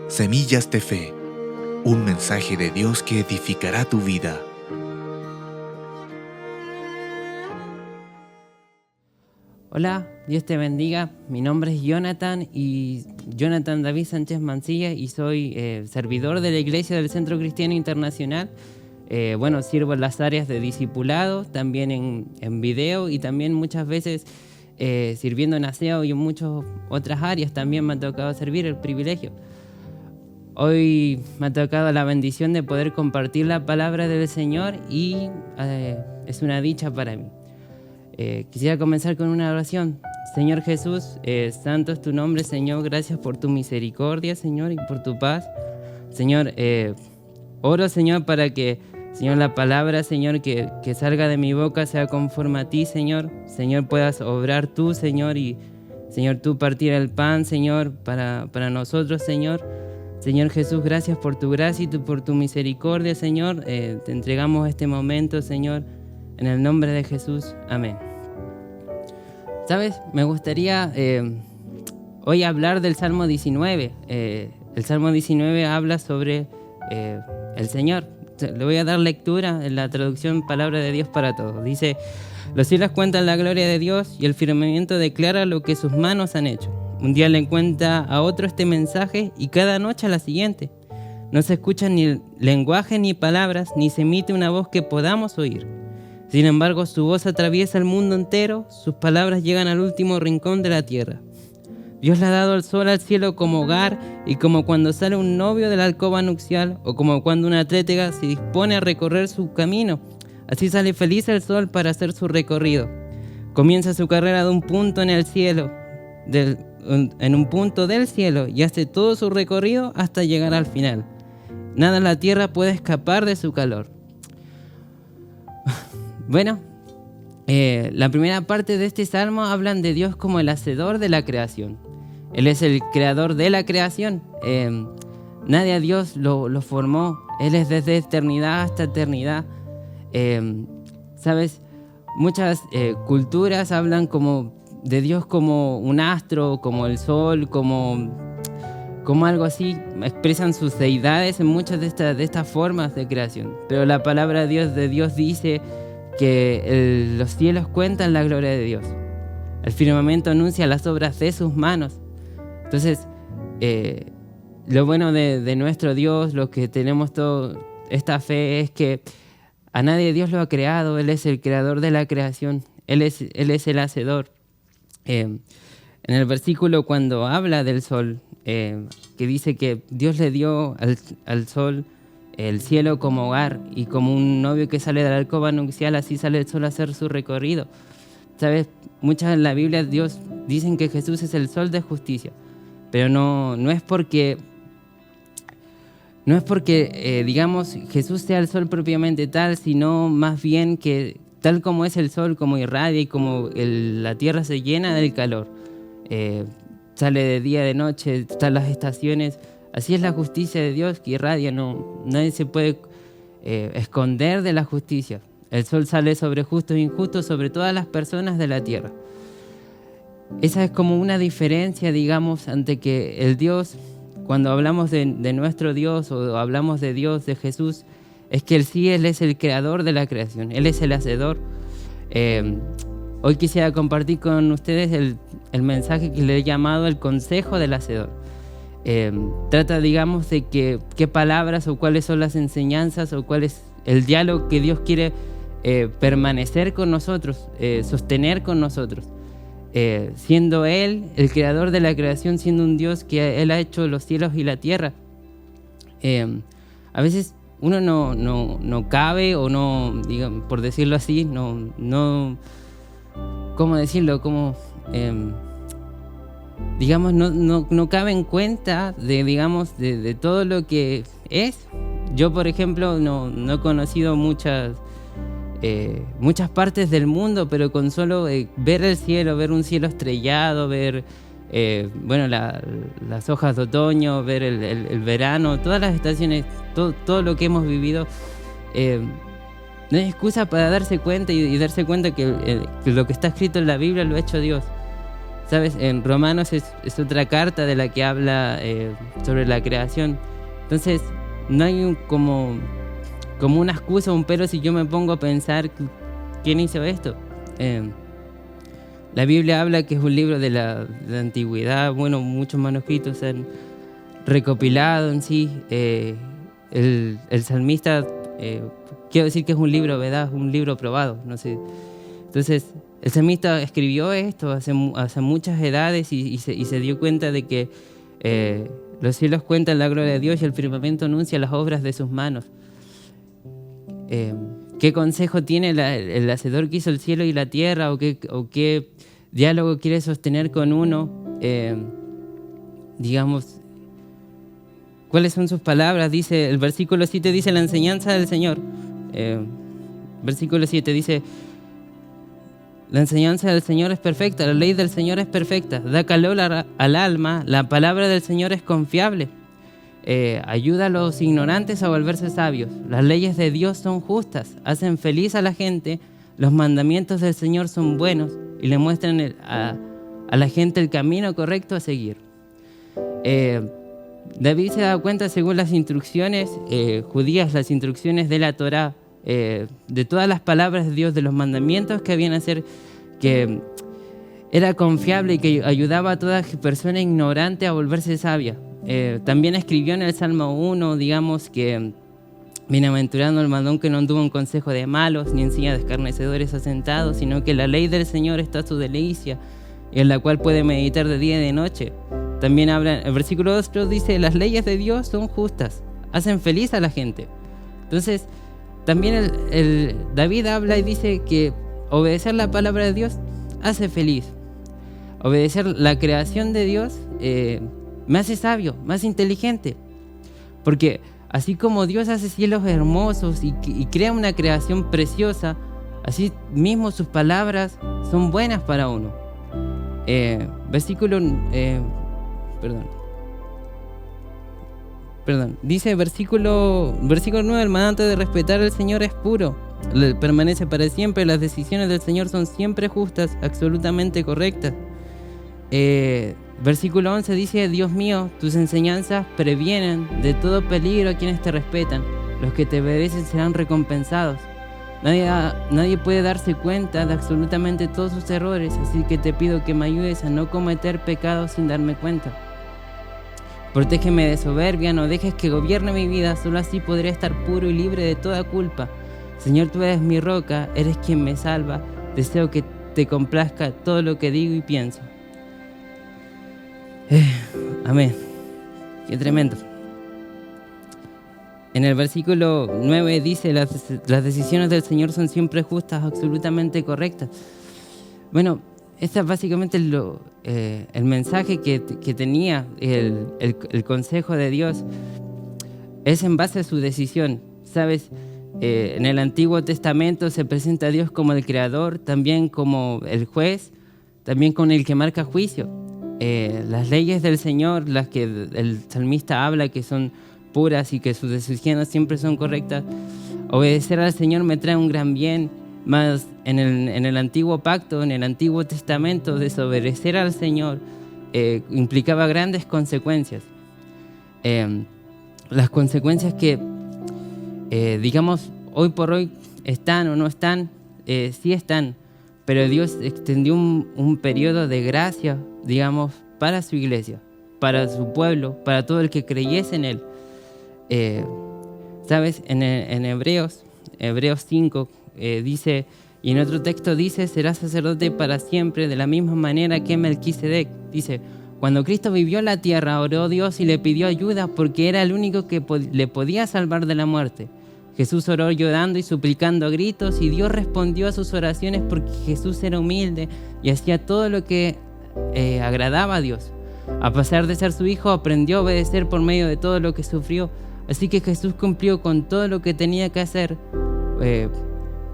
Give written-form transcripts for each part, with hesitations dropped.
Semillas de Fe, un mensaje de Dios que edificará tu vida. Hola, Dios te bendiga. Mi nombre es Jonathan David Sánchez Mancilla y soy servidor de la Iglesia del Centro Cristiano Internacional. Sirvo en las áreas de discipulado, también en video y también muchas veces sirviendo en aseo y en muchas otras áreas también me ha tocado servir, el privilegio. Hoy me ha tocado la bendición de poder compartir la palabra del Señor y es una dicha para mí. Quisiera comenzar con una oración. Señor Jesús, santo es tu nombre, Señor. Gracias por tu misericordia, Señor, y por tu paz. Señor, oro, Señor, para que, Señor, la palabra, Señor, que salga de mi boca sea conforme a ti, Señor. Señor, puedas obrar tú, Señor, y, Señor, tú partir el pan, Señor, para nosotros, Señor. Señor Jesús, gracias por tu gracia y por tu misericordia, Señor. Te entregamos este momento, Señor, en el nombre de Jesús. Amén. ¿Sabes? Me gustaría hoy hablar del Salmo 19. El Salmo 19 habla sobre el Señor. Le voy a dar lectura en la traducción Palabra de Dios para Todos. Dice: los cielos cuentan la gloria de Dios y el firmamento declara lo que sus manos han hecho. Un día le cuenta a otro este mensaje y cada noche a la siguiente. No se escucha ni lenguaje ni palabras, ni se emite una voz que podamos oír. Sin embargo, su voz atraviesa el mundo entero, sus palabras llegan al último rincón de la tierra. Dios le ha dado el sol al cielo como hogar, y como cuando sale un novio de la alcoba nupcial, o como cuando una atlética se dispone a recorrer su camino, así sale feliz el sol para hacer su recorrido. Comienza su carrera de un punto en el cielo, en un punto del cielo, y hace todo su recorrido hasta llegar al final. Nada en la tierra puede escapar de su calor. Bueno, la primera parte de este salmo hablan de Dios como el hacedor de la creación. Él es el creador de la creación. Nadie a Dios lo formó. Él es desde eternidad hasta eternidad. ¿Sabes? Muchas culturas hablan como de Dios como un astro, como el sol, como algo así. Expresan sus deidades en muchas de estas formas de creación. Pero la palabra de Dios dice que los cielos cuentan la gloria de Dios. El firmamento anuncia las obras de sus manos. Entonces, lo bueno de nuestro Dios, lo que tenemos toda esta fe, es que a nadie Dios lo ha creado. Él es el creador de la creación. Él es el hacedor. En el versículo cuando habla del sol, que dice que Dios le dio al sol el cielo como hogar, y como un novio que sale de la alcoba nupcial, así sale el sol a hacer su recorrido. ¿Sabes? Muchas en la Biblia Dios dicen que Jesús es el sol de justicia, pero no es porque digamos Jesús sea el sol propiamente tal, sino más bien que tal como es el sol, como irradia y como la tierra se llena del calor, sale de día, de noche, están las estaciones. Así es la justicia de Dios que irradia. Nadie se puede esconder de la justicia. El sol sale sobre justos e injustos, sobre todas las personas de la tierra. Esa es como una diferencia, digamos, ante que el Dios, cuando hablamos de nuestro Dios o hablamos de Dios, de Jesús, es que Él es el creador de la creación. Él es el hacedor. Hoy quisiera compartir con ustedes el mensaje que le he llamado el consejo del hacedor. Trata, digamos, de qué palabras o cuáles son las enseñanzas o cuál es el diálogo que Dios quiere permanecer con nosotros, sostener con nosotros, siendo Él el creador de la creación, siendo un Dios que Él ha hecho los cielos y la tierra. A veces uno no cabe, o no, digamos, por decirlo así, ¿cómo decirlo? Digamos, no cabe en cuenta de todo lo que es. Yo, por ejemplo, no he conocido muchas partes del mundo, pero con solo ver el cielo, ver un cielo estrellado, ver las hojas de otoño, ver el verano, todas las estaciones, todo lo que hemos vivido, no hay excusa para darse cuenta y darse cuenta que lo que está escrito en la Biblia lo ha hecho Dios. ¿Sabes? En Romanos es otra carta de la que habla sobre la creación. Entonces, no hay como una excusa, un pero si yo me pongo a pensar quién hizo esto. La Biblia habla que es un libro de la antigüedad. Bueno, muchos manuscritos se han recopilado en sí. El salmista, quiero decir que es un libro, ¿verdad? Un libro probado, no sé. Entonces, el salmista escribió esto hace muchas edades y se dio cuenta de que los cielos cuentan la gloria de Dios y el firmamento anuncia las obras de sus manos. ¿Qué consejo tiene el hacedor que hizo el cielo y la tierra? ¿O qué diálogo quiere sostener con uno? Digamos, ¿cuáles son sus palabras? Dice, el versículo 7 dice la enseñanza del Señor. Versículo 7 dice, la enseñanza del Señor es perfecta, la ley del Señor es perfecta, da calor al alma, la palabra del Señor es confiable. Ayuda a los ignorantes a volverse sabios. Las leyes de Dios son justas, hacen feliz a la gente. Los mandamientos del Señor son buenos y le muestran a la gente el camino correcto a seguir. David se da cuenta, según las instrucciones judías, las instrucciones de la Torá, de todas las palabras de Dios, de los mandamientos que habían a hacer, que era confiable y que ayudaba a toda persona ignorante a volverse sabia. También escribió en el Salmo 1, digamos, que bienaventurado el varón que no anduvo en consejo de malos, ni en silla de escarnecedores asentados, sino que la ley del Señor está su delicia, y en la cual puede meditar de día y de noche. También habla, el versículo 2 dice, las leyes de Dios son justas, hacen feliz a la gente. Entonces, también David habla y dice que obedecer la palabra de Dios hace feliz. Obedecer la creación de Dios me hace sabio, más inteligente. Porque así como Dios hace cielos hermosos y crea una creación preciosa, así mismo sus palabras son buenas para uno. Dice versículo 9, el mandato de respetar al Señor es puro, permanece para siempre, las decisiones del Señor son siempre justas, absolutamente correctas. Versículo 11 dice, Dios mío, tus enseñanzas previenen de todo peligro a quienes te respetan, los que te obedecen serán recompensados. Nadie puede darse cuenta de absolutamente todos sus errores, así que te pido que me ayudes a no cometer pecados sin darme cuenta. Protégeme de soberbia, no dejes que gobierne mi vida, solo así podré estar puro y libre de toda culpa. Señor, tú eres mi roca, eres quien me salva, deseo que te complazca todo lo que digo y pienso. Amén. Qué tremendo. En el versículo 9 dice, las decisiones del Señor son siempre justas, absolutamente correctas. Bueno, este es básicamente el mensaje que tenía el consejo de Dios. Es en base a su decisión. ¿Sabes? En el Antiguo Testamento se presenta a Dios como el creador, también como el juez, también con el que marca juicio. Las leyes del Señor, las que el salmista habla, que son puras y que sus decisiones siempre son correctas. Obedecer al Señor me trae un gran bien, más en el antiguo pacto, en el Antiguo Testamento, desobedecer al Señor implicaba grandes consecuencias. Las consecuencias que, digamos, hoy por hoy están o no están, sí están, pero Dios extendió un periodo de gracia, digamos, para su iglesia, para su pueblo, para todo el que creyese en Él. ¿Sabes? En Hebreos 5 dice, y en otro texto dice, será sacerdote para siempre, de la misma manera que Melquisedec. Dice, cuando Cristo vivió en la tierra, oró a Dios y le pidió ayuda porque era el único que le podía salvar de la muerte. Jesús oró llorando y suplicando a gritos, y Dios respondió a sus oraciones porque Jesús era humilde y hacía todo lo que agradaba a Dios. A pesar de ser su hijo, aprendió a obedecer por medio de todo lo que sufrió. Así que Jesús cumplió con todo lo que tenía que hacer.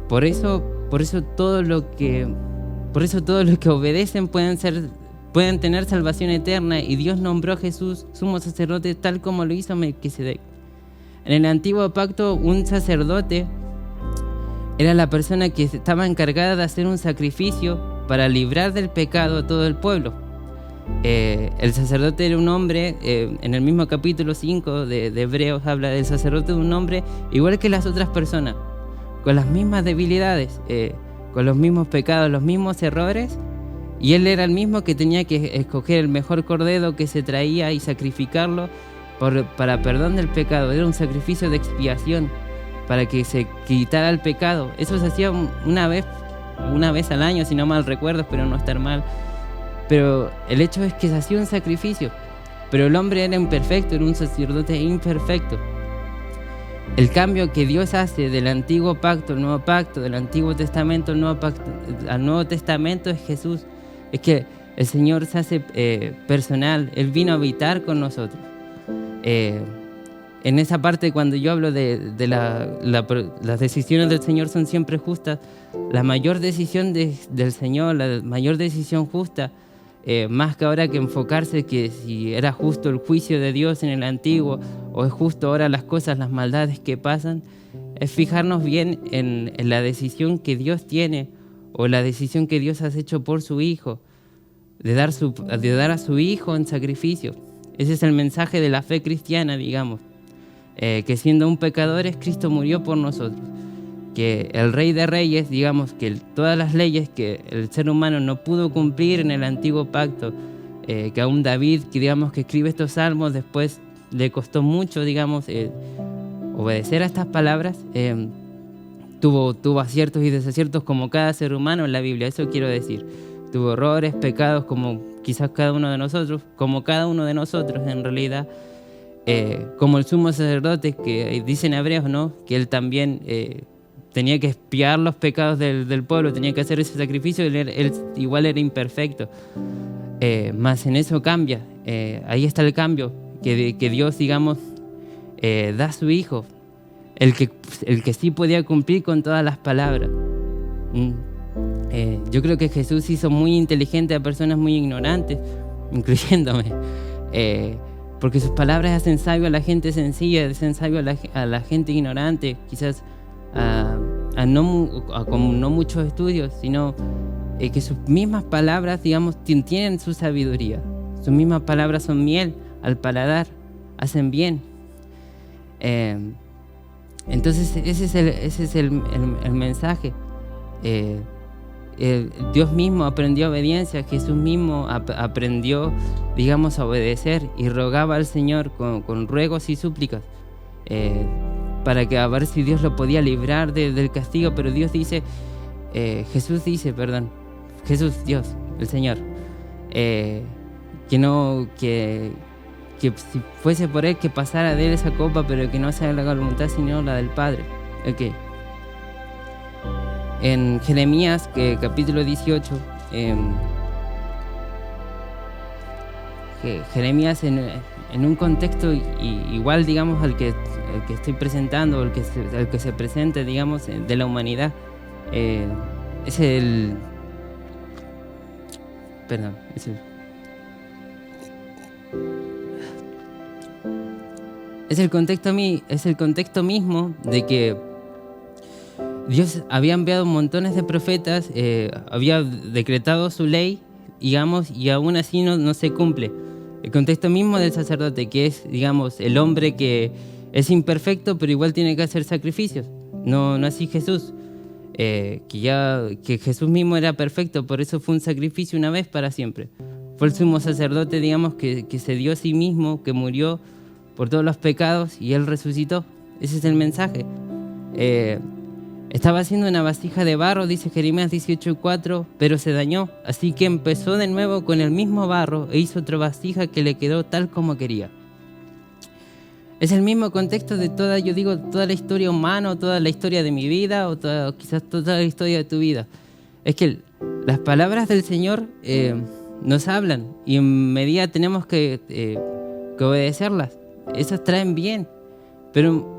Por eso todos los que obedecen pueden tener salvación eterna, y Dios nombró a Jesús sumo sacerdote tal como lo hizo Melquisedec. En el antiguo pacto, un sacerdote era la persona que estaba encargada de hacer un sacrificio para librar del pecado a todo el pueblo. El sacerdote era un hombre, en el mismo capítulo 5 de Hebreos habla del sacerdote de un hombre igual que las otras personas, con las mismas debilidades, con los mismos pecados, los mismos errores, y él era el mismo que tenía que escoger el mejor cordero que se traía y sacrificarlo para perdón del pecado. Era un sacrificio de expiación para que se quitara el pecado. Eso se hacía una vez al año, si no mal recuerdo, espero no estar mal. Pero el hecho es que se hacía un sacrificio. Pero el hombre era imperfecto, era un sacerdote imperfecto. El cambio que Dios hace del antiguo pacto al nuevo pacto, del antiguo testamento al nuevo testamento es Jesús. Es que el Señor se hace personal. Él vino a habitar con nosotros. En esa parte, cuando yo hablo de las decisiones del Señor son siempre justas, la mayor decisión del Señor, la mayor decisión justa, más que ahora que enfocarse que si era justo el juicio de Dios en el antiguo o es justo ahora las cosas, las maldades que pasan, es fijarnos bien en la decisión que Dios tiene o la decisión que Dios ha hecho por su Hijo, de dar a su Hijo en sacrificio. Ese es el mensaje de la fe cristiana, digamos. Que siendo un pecadores, Cristo murió por nosotros. Que el Rey de Reyes, digamos, que todas las leyes que el ser humano no pudo cumplir en el antiguo pacto, que aún David, que digamos que escribe estos salmos, después le costó mucho, digamos, obedecer a estas palabras. Tuvo aciertos y desaciertos como cada ser humano en la Biblia, eso quiero decir. Tuvo errores, pecados, como quizás cada uno de nosotros, como cada uno de nosotros en realidad. Como el sumo sacerdote que dice en Hebreos, ¿no? Que él también tenía que expiar los pecados del pueblo, tenía que hacer ese sacrificio, él igual era imperfecto. Más en eso cambia, ahí está el cambio, que Dios, digamos, da a su Hijo, el que sí podía cumplir con todas las palabras. Yo creo que Jesús hizo muy inteligente a personas muy ignorantes, incluyéndome. Porque sus palabras hacen sabio a la gente sencilla, hacen sabio a la gente ignorante, quizás con no muchos estudios, sino que sus mismas palabras, digamos, tienen su sabiduría. Sus mismas palabras son miel al paladar, hacen bien. Entonces ese es el mensaje. Dios mismo aprendió obediencia, Jesús mismo aprendió, digamos, a obedecer y rogaba al Señor con ruegos y súplicas para que a ver si Dios lo podía librar del castigo, pero Dios dice, Jesús, Dios, el Señor, que si fuese por Él que pasara de Él esa copa, pero que no sea la voluntad sino la del Padre. Okay. En Jeremías, capítulo 18, Jeremías en un contexto igual, digamos, al que estoy presentando, al que se presenta, digamos, de la humanidad, es el contexto mismo de que Dios había enviado montones de profetas, había decretado su ley, digamos, y aún así no se cumple. El contexto mismo del sacerdote, que es, digamos, el hombre que es imperfecto, pero igual tiene que hacer sacrificios. No así Jesús, que Jesús mismo era perfecto, por eso fue un sacrificio una vez para siempre. Fue el sumo sacerdote, digamos, que se dio a sí mismo, que murió por todos los pecados y Él resucitó. Ese es el mensaje. Estaba haciendo una vasija de barro, dice Jeremías 18:4, pero se dañó. Así que empezó de nuevo con el mismo barro e hizo otra vasija que le quedó tal como quería. Es el mismo contexto de toda la historia humana, toda la historia de mi vida, o quizás toda la historia de tu vida. Es que las palabras del Señor nos hablan y en medida tenemos que obedecerlas. Esas traen bien, pero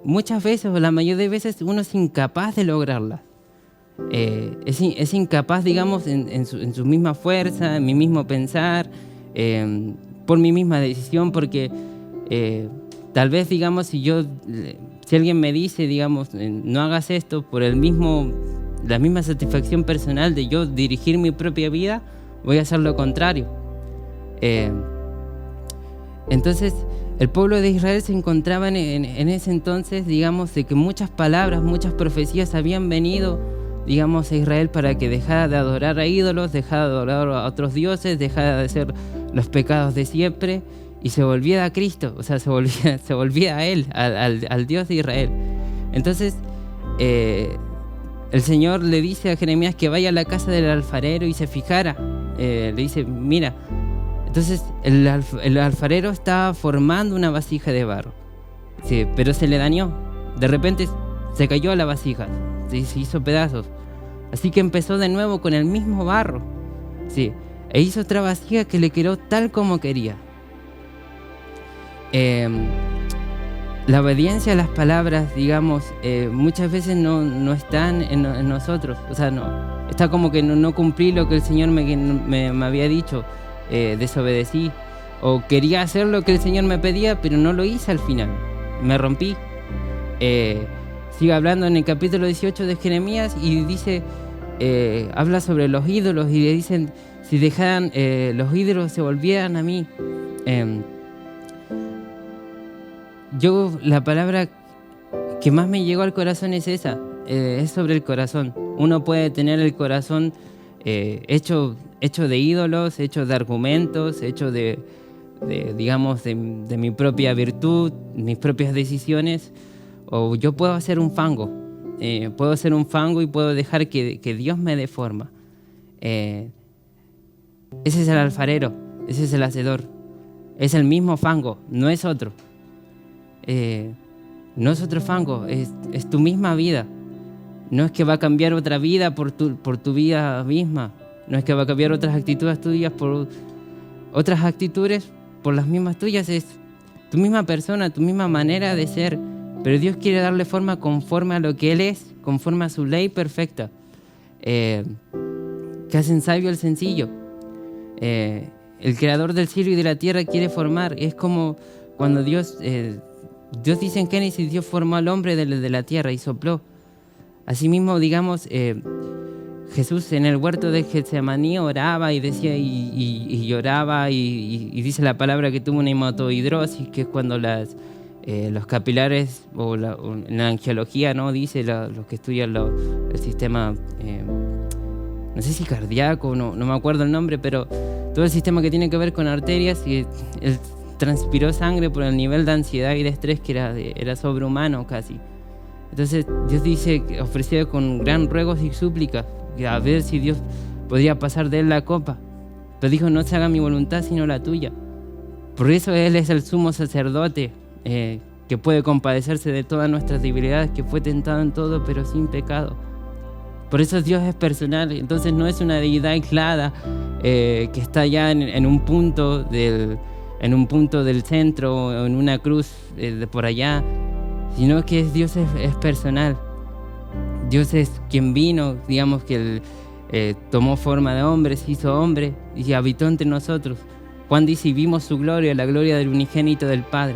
muchas veces, o la mayoría de veces, uno es incapaz de lograrlas. Es incapaz, digamos, en su misma fuerza, en mi mismo pensar, por mi misma decisión, porque tal vez, digamos, si alguien me dice, digamos, no hagas esto por la misma satisfacción personal de yo dirigir mi propia vida, voy a hacer lo contrario. Entonces, el pueblo de Israel se encontraba en ese entonces, digamos, de que muchas palabras, muchas profecías habían venido, digamos, a Israel para que dejara de adorar a ídolos, dejara de adorar a otros dioses, dejara de hacer los pecados de siempre y se volviera a Cristo, o sea, se volvía a Él, al Dios de Israel. Entonces, el Señor le dice a Jeremías que vaya a la casa del alfarero y se fijara. Le dice, mira, entonces el alfarero estaba formando una vasija de barro, sí, pero se le dañó. De repente se cayó la vasija, sí, se hizo pedazos. Así que empezó de nuevo con el mismo barro, sí, e hizo otra vasija que le quedó tal como quería. La obediencia a las palabras, digamos, muchas veces no están en nosotros. O sea, no está como que no cumplí lo que el Señor me había dicho, desobedecí. O quería hacer lo que el Señor me pedía, pero no lo hice al final. Me rompí. Sigue hablando en el capítulo 18 de Jeremías y dice, habla sobre los ídolos y le dicen, si dejaran los ídolos se volvieran a mí. La palabra que más me llegó al corazón es esa, es sobre el corazón. Uno puede tener el corazón hecho de ídolos, hecho de argumentos, hecho de mi propia virtud, mis propias decisiones, o yo puedo hacer un fango, y puedo dejar que Dios me dé forma. Ese es el alfarero, ese es el hacedor, es el mismo fango, no es otro. No es otro fango, es tu misma vida. No es que va a cambiar otra vida por tu vida misma. No es que va a cambiar otras actitudes tuyas por otras actitudes por las mismas tuyas. Es tu misma persona, tu misma manera de ser. Pero Dios quiere darle forma conforme a lo que Él es, conforme a su ley perfecta. Que hacen sabio el sencillo. El creador del cielo y de la tierra quiere formar. Es como cuando Dios dice en Génesis, Dios formó al hombre de la tierra y sopló. Asimismo, digamos, Jesús en el huerto de Getsemaní oraba y decía y lloraba y dice la palabra que tuvo una hematohidrosis, que es cuando los capilares o en la angiología, ¿no? Dice los que estudian el sistema, no sé si cardíaco, no me acuerdo el nombre, pero todo el sistema que tiene que ver con arterias, y él transpiró sangre por el nivel de ansiedad y de estrés que era sobrehumano casi. Entonces Dios dice que ofreció con gran ruegos y súplicas a ver si Dios podría pasar de él la copa, pero dijo, no se haga mi voluntad sino la tuya. Por eso Él es el sumo sacerdote, que puede compadecerse de todas nuestras debilidades, que fue tentado en todo pero sin pecado. Por eso Dios es personal. Entonces no es una deidad aislada que está ya en un punto del centro o en una cruz de por allá, sino que Dios es personal. Dios es quien vino, digamos que Él tomó forma de hombre, se hizo hombre y habitó entre nosotros. Juan dice, y vimos su gloria, la gloria del unigénito del Padre.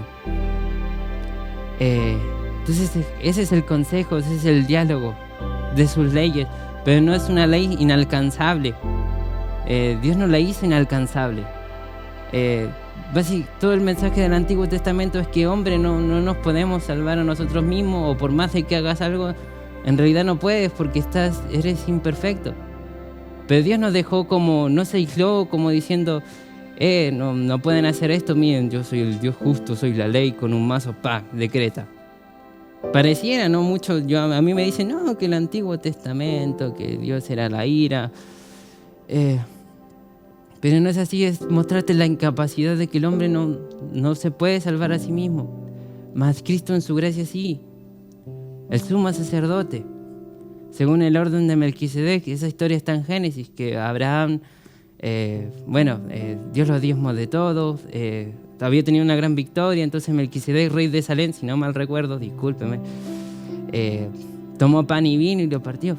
Entonces ese es el consejo, ese es el diálogo de sus leyes, pero no es una ley inalcanzable. Dios no la hizo inalcanzable. Todo el mensaje del Antiguo Testamento es que, hombre, no nos podemos salvar a nosotros mismos, o por más de que hagas algo, en realidad no puedes porque eres imperfecto. Pero Dios nos dejó no se aisló como diciendo, no pueden hacer esto, miren, yo soy el Dios justo, soy la ley, con un mazo, decreta. Pareciera, ¿no? Mucho, a mí me dicen, no, que el Antiguo Testamento, que Dios era la ira. Pero no es así, es mostrarte la incapacidad de que el hombre no se puede salvar a sí mismo. Mas Cristo en su gracia sí. El sumo sacerdote, según el orden de Melquisedec. Esa historia está en Génesis, que Abraham, Dios los diezmó de todos, había tenido una gran victoria, entonces Melquisedec, rey de Salem, si no mal recuerdo, discúlpeme, tomó pan y vino y lo partió.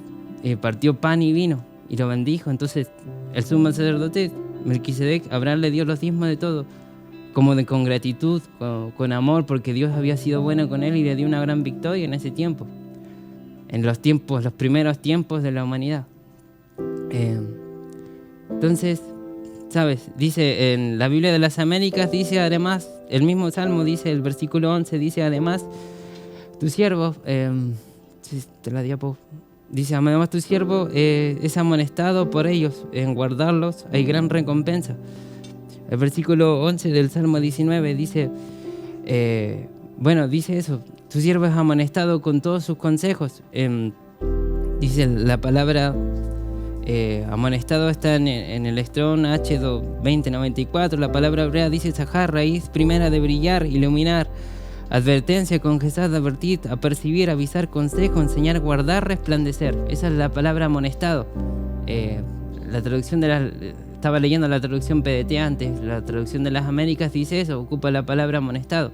Partió pan y vino y lo bendijo. Entonces el sumo sacerdote, Melquisedec, Abraham le dio los diezmos de todo, con gratitud, con amor, porque Dios había sido bueno con él y le dio una gran victoria en ese tiempo, en los primeros tiempos de la humanidad. Entonces, ¿sabes? Dice en la Biblia de las Américas, dice además, el mismo Salmo dice, el versículo 11 dice además, tu siervo, dice además tu siervo es amonestado por ellos, en guardarlos hay gran recompensa. El versículo 11 del Salmo 19 dice, dice eso, tu siervo es amonestado con todos sus consejos. Dice la palabra amonestado está en el Strong H2094. La palabra hebrea dice sajar, raíz primera de brillar, iluminar, advertencia, congesar, advertir, apercibir, avisar, consejo, enseñar, guardar, resplandecer. Esa es la palabra amonestado. La traducción estaba leyendo la traducción PDT antes, la traducción de las Américas dice eso, ocupa la palabra amonestado.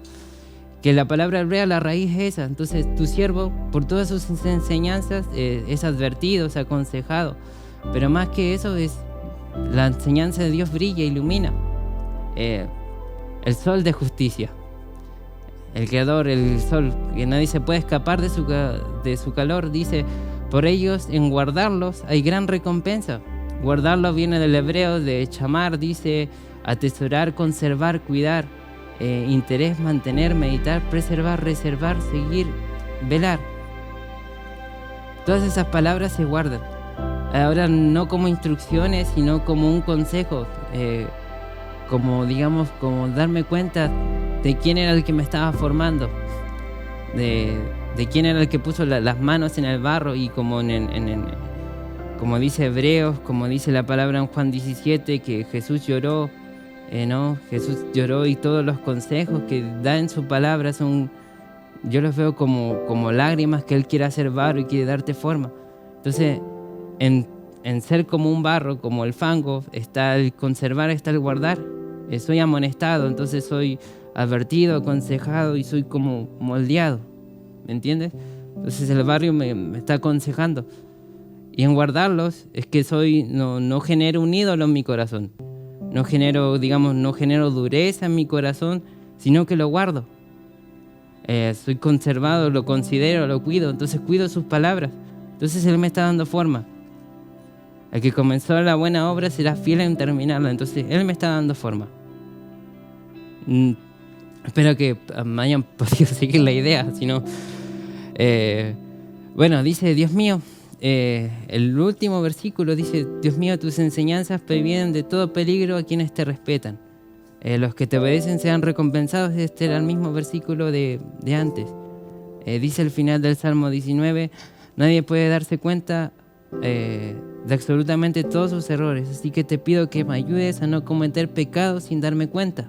Que la palabra hebrea, la raíz es esa. Entonces tu siervo, por todas sus enseñanzas, es advertido, es aconsejado. Pero más que eso, es la enseñanza de Dios brilla, ilumina. El sol de justicia. El creador, el sol, que nadie se puede escapar de su calor, dice, por ellos en guardarlos hay gran recompensa. Guardarlos viene del hebreo de chamar, dice atesorar, conservar, cuidar. Interés, mantener, meditar, preservar, reservar, seguir, velar. Todas esas palabras se guardan. Ahora no como instrucciones, sino como un consejo, como darme cuenta de quién era el que me estaba formando, de quién era el que puso las manos en el barro, y como como dice Hebreos, como dice la palabra en Juan 17, que Jesús lloró. Jesús lloró, y todos los consejos que da en su palabra yo los veo como lágrimas que Él quiere hacer barro y quiere darte forma. Entonces, en ser como un barro, como el fango, está el conservar, está el guardar. Soy amonestado, entonces soy advertido, aconsejado y soy como moldeado. ¿Me entiendes? Entonces el barrio me está aconsejando. Y en guardarlos es que no genero un ídolo en mi corazón. No genero dureza en mi corazón, sino que lo guardo. Soy conservado, lo considero, lo cuido, entonces cuido sus palabras. Entonces Él me está dando forma. El que comenzó la buena obra será fiel en terminarla, entonces Él me está dando forma. Espero que me hayan podido seguir la idea, si no... dice, Dios mío, el último versículo dice, Dios mío, tus enseñanzas previenen de todo peligro a quienes te respetan. Los que te obedecen serán recompensados. Este era el mismo versículo de antes. Dice al final del Salmo 19, nadie puede darse cuenta de absolutamente todos sus errores, así que te pido que me ayudes a no cometer pecados sin darme cuenta.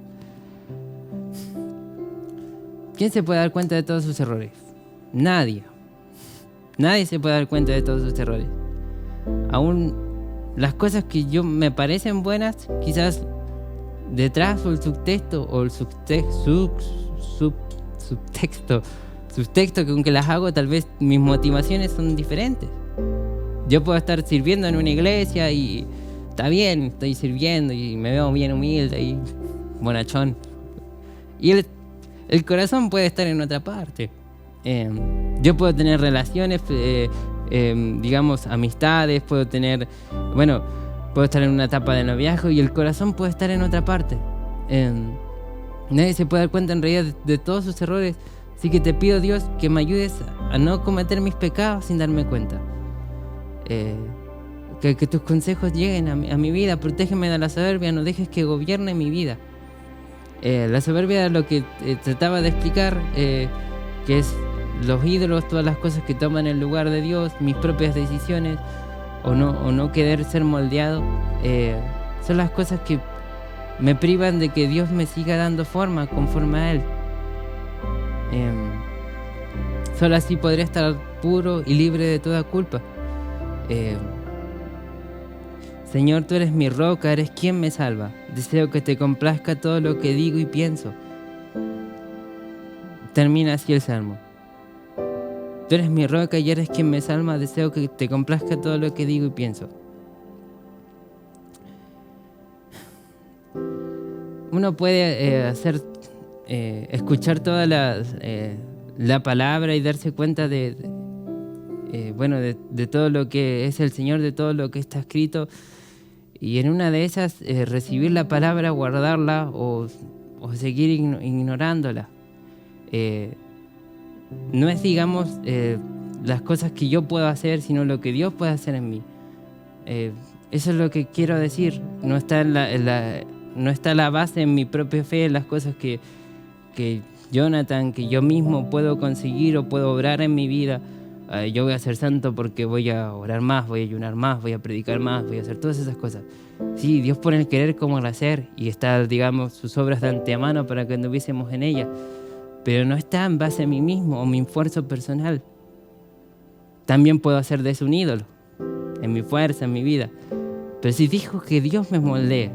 ¿Quién se puede dar cuenta de todos sus errores? Nadie. Nadie se puede dar cuenta de todos sus errores. Aún las cosas que me parecen buenas, quizás detrás o el subtexto que aunque las hago, tal vez mis motivaciones son diferentes. Yo puedo estar sirviendo en una iglesia y está bien, estoy sirviendo y me veo bien humilde y bonachón. Y el corazón puede estar en otra parte. Yo puedo tener relaciones, amistades, puedo estar en una etapa de noviazgo y el corazón puede estar en otra parte. Nadie se puede dar cuenta en realidad de todos sus errores, así que te pido, Dios, que me ayudes a no cometer mis pecados sin darme cuenta. Que tus consejos lleguen a mi vida, protégeme de la soberbia, no dejes que gobierne mi vida. La soberbia es lo que trataba de explicar, que es los ídolos, todas las cosas que toman el lugar de Dios, mis propias decisiones, o no querer ser moldeado, son las cosas que me privan de que Dios me siga dando forma conforme a Él. Solo así podré estar puro y libre de toda culpa. Señor, tú eres mi roca, eres quien me salva. Deseo que te complazca todo lo que digo y pienso. Termina así el Salmo. Tú eres mi roca y eres quien me salva. Deseo que te complazca todo lo que digo y pienso. Uno puede escuchar toda la palabra y darse cuenta de todo lo que es el Señor, de todo lo que está escrito, Y en una de esas, recibir la palabra, guardarla o seguir ignorándola. No es, digamos, las cosas que yo puedo hacer, sino lo que Dios puede hacer en mí. Eso es lo que quiero decir. No está la base en mi propia fe, en las cosas que Jonathan, que yo mismo puedo conseguir o puedo obrar en mi vida. Yo voy a ser santo porque voy a orar más, voy a ayunar más, voy a predicar más, voy a hacer todas esas cosas. Sí, Dios pone el querer como el hacer y está, digamos, sus obras de antemano para que anduviésemos en ellas. Pero no está en base a mí mismo o mi esfuerzo personal. También puedo hacer de eso un ídolo, en mi fuerza, en mi vida. Pero si dijo que Dios me moldee,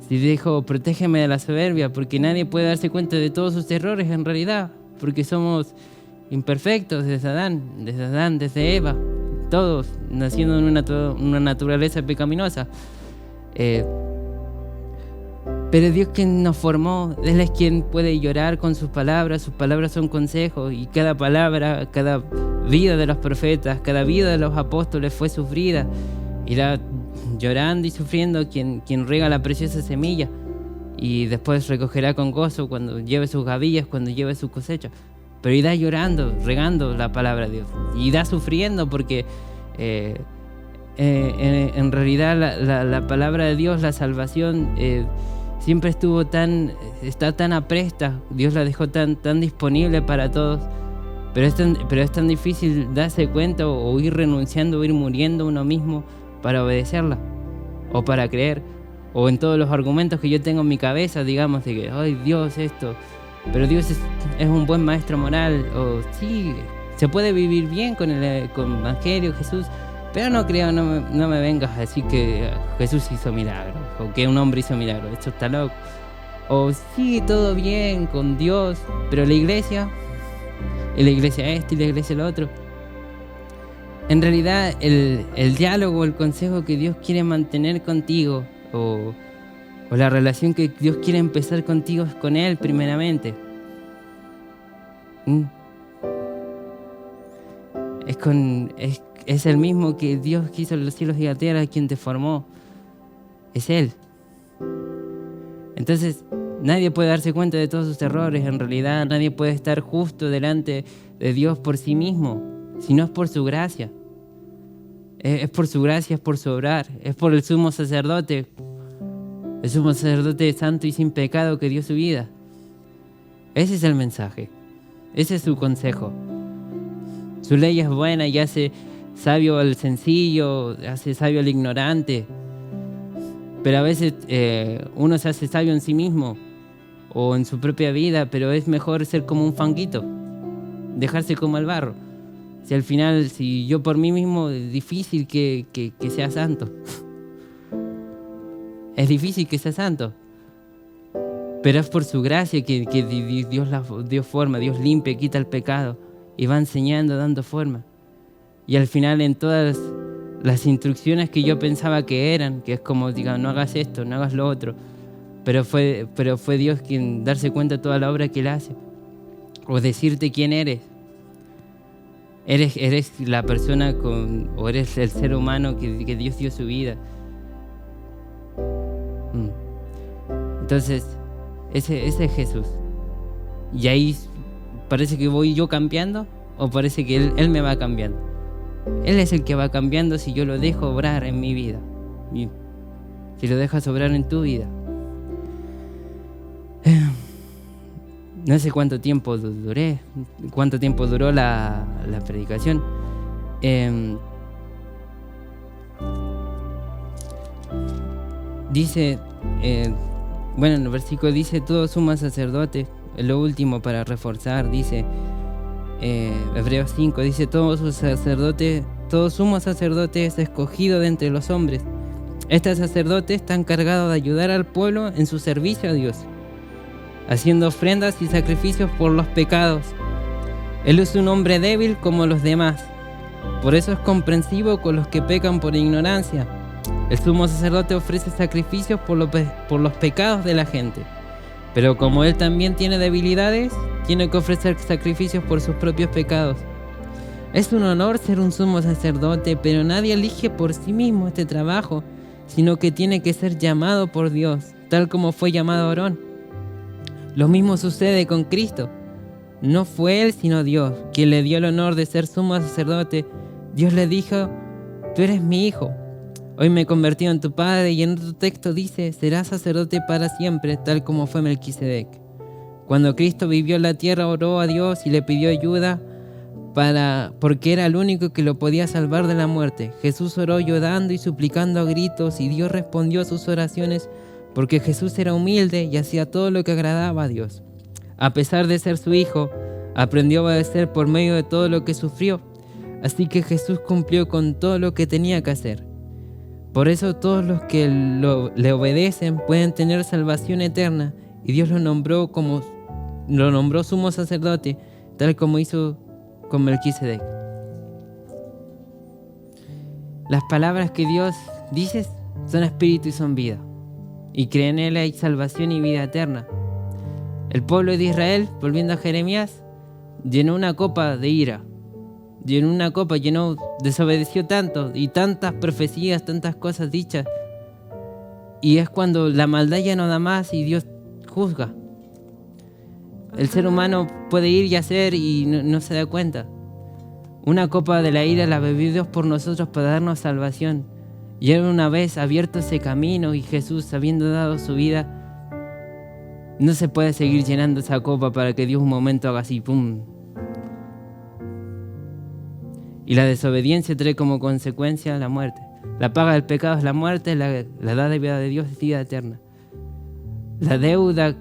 si dijo, protégeme de la soberbia, porque nadie puede darse cuenta de todos sus errores en realidad, porque somos imperfectos desde Adán, desde Eva, todos naciendo en una naturaleza pecaminosa. Pero Dios, quien nos formó, Él es quien puede llorar con sus palabras son consejos, y cada palabra, cada vida de los profetas, cada vida de los apóstoles fue sufrida. Irá llorando y sufriendo quien riega la preciosa semilla, y después recogerá con gozo cuando lleve sus gavillas, cuando lleve su cosecha. Pero irá llorando, regando la palabra de Dios, y irá sufriendo porque en realidad la palabra de Dios, la salvación, siempre está tan apresta. Dios la dejó tan disponible para todos, pero es tan difícil darse cuenta o ir renunciando o ir muriendo uno mismo para obedecerla o para creer, o en todos los argumentos que yo tengo en mi cabeza, digamos, de que ay, Dios esto, pero Dios es un buen maestro moral, o sí, se puede vivir bien con el Evangelio, Jesús, pero no creo, no me vengas a decir que Jesús hizo milagros o que un hombre hizo milagros, esto está loco. O sí, todo bien con Dios, pero la iglesia esto y la iglesia lo otro. En realidad el diálogo, el consejo que Dios quiere mantener contigo, o la relación que Dios quiere empezar contigo, es con Él primeramente. Es el mismo que Dios que hizo los cielos y la tierra, quien te formó. Es Él. Entonces, nadie puede darse cuenta de todos sus errores. En realidad, nadie puede estar justo delante de Dios por sí mismo, si no es por su gracia. Es por su gracia, es por su obrar, es por el sumo sacerdote santo y sin pecado que dio su vida. Ese es el mensaje, ese es su consejo. Su ley es buena y hace sabio al sencillo, hace sabio al ignorante. Pero a veces uno se hace sabio en sí mismo o en su propia vida, pero es mejor ser como un fanguito, dejarse como el barro. Si al final, si yo por mí mismo, es difícil que sea santo. Es difícil que sea santo. Pero es por su gracia que Dios forma, Dios limpia, quita el pecado y va enseñando, dando forma. Y al final, en todas las instrucciones que yo pensaba que eran, que es como, diga, no hagas esto, no hagas lo otro, pero fue Dios quien darse cuenta de toda la obra que Él hace, o decirte quién eres. Eres la persona o eres el ser humano que Dios dio su vida. Entonces, ese es Jesús. Y ahí parece que voy yo cambiando, o parece que Él me va cambiando. Él es el que va cambiando si yo lo dejo obrar en mi vida, si lo dejas obrar en tu vida. No sé cuánto tiempo duró la predicación. Dice, bueno, en el versículo dice, todo sumo sacerdote, lo último para reforzar, dice, Hebreos 5, dice, todo sumo sacerdote es escogido de entre los hombres. Este sacerdote está encargado de ayudar al pueblo en su servicio a Dios, haciendo ofrendas y sacrificios por los pecados. Él es un hombre débil como los demás, por eso es comprensivo con los que pecan por ignorancia. El sumo sacerdote ofrece sacrificios por los pecados de la gente, pero como él también tiene debilidades, tiene que ofrecer sacrificios por sus propios pecados. Es un honor ser un sumo sacerdote, pero nadie elige por sí mismo este trabajo, sino que tiene que ser llamado por Dios, tal como fue llamado Aarón. Lo mismo sucede con Cristo. No fue Él, sino Dios, quien le dio el honor de ser sumo sacerdote. Dios le dijo: tú eres mi hijo, hoy me he convertido en tu padre. Y en otro texto dice: serás sacerdote para siempre, tal como fue Melquisedec. Cuando Cristo vivió en la tierra, oró a Dios y le pidió ayuda porque era el único que lo podía salvar de la muerte. Jesús oró llorando y suplicando a gritos, y Dios respondió a sus oraciones porque Jesús era humilde y hacía todo lo que agradaba a Dios. A pesar de ser su hijo, aprendió a obedecer por medio de todo lo que sufrió. Así que Jesús cumplió con todo lo que tenía que hacer. Por eso todos los que le obedecen pueden tener salvación eterna, y Dios lo nombró sumo sacerdote, tal como hizo con Melquisedec. Las palabras que Dios dice son espíritu y son vida, y creen en Él hay salvación y vida eterna. El pueblo de Israel, volviendo a Jeremías, llenó una copa de ira, desobedeció tanto, y tantas profecías, tantas cosas dichas, y es cuando la maldad ya no da más y Dios juzga. El ser humano puede ir y hacer y no se da cuenta. Una copa de la ira la bebió Dios por nosotros para darnos salvación. Y Él, una vez abierto ese camino, y Jesús habiendo dado su vida, no se puede seguir llenando esa copa para que Dios un momento haga así, ¡pum! Y la desobediencia trae como consecuencia la muerte. La paga del pecado es la muerte, la dádiva de Dios es vida eterna. La deuda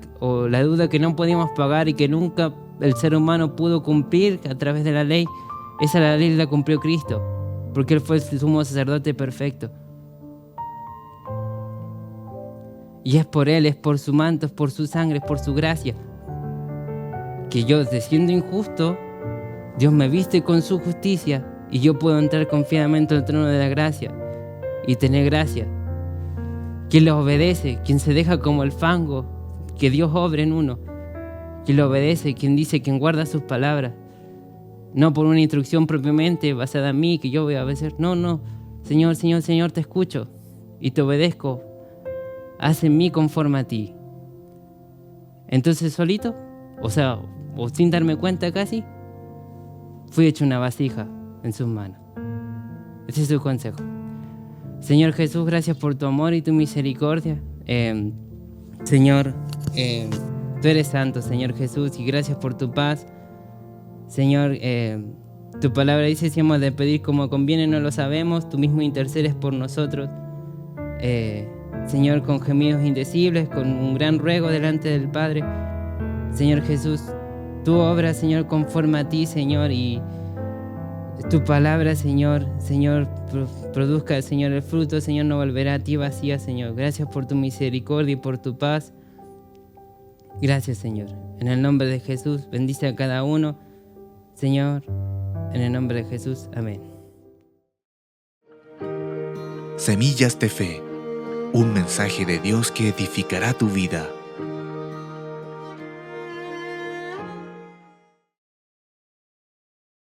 que no podíamos pagar y que nunca el ser humano pudo cumplir a través de la ley, esa la ley la cumplió Cristo, porque Él fue el sumo sacerdote perfecto. Y es por Él, es por su manto, es por su sangre, es por su gracia, que yo, siendo injusto, Dios me viste con su justicia y yo puedo entrar confiadamente al trono de la gracia y tener gracia. Quien le obedece, quien se deja como el fango, que Dios obre en uno. Quien le obedece, quien dice, quien guarda sus palabras. No por una instrucción propiamente basada en mí, que yo voy a obedecer. No. Señor, te escucho y te obedezco. Haz en mí conforme a ti. Entonces solito, o sin darme cuenta casi, fui hecho una vasija en sus manos. Ese es su consejo. Señor Jesús, gracias por tu amor y tu misericordia. Señor, tú eres santo, Señor Jesús, y gracias por tu paz. Señor, tu palabra dice: si hemos de pedir como conviene, no lo sabemos. Tú mismo intercedes por nosotros. Señor, con gemidos indecibles, con un gran ruego delante del Padre. Señor Jesús, tú obras, Señor, conforme a ti, Señor, y tu palabra, Señor, produzca, Señor, el fruto, Señor, no volverá a ti vacía, Señor. Gracias por tu misericordia y por tu paz. Gracias, Señor. En el nombre de Jesús, bendice a cada uno, Señor, en el nombre de Jesús. Amén. Semillas de Fe, un mensaje de Dios que edificará tu vida.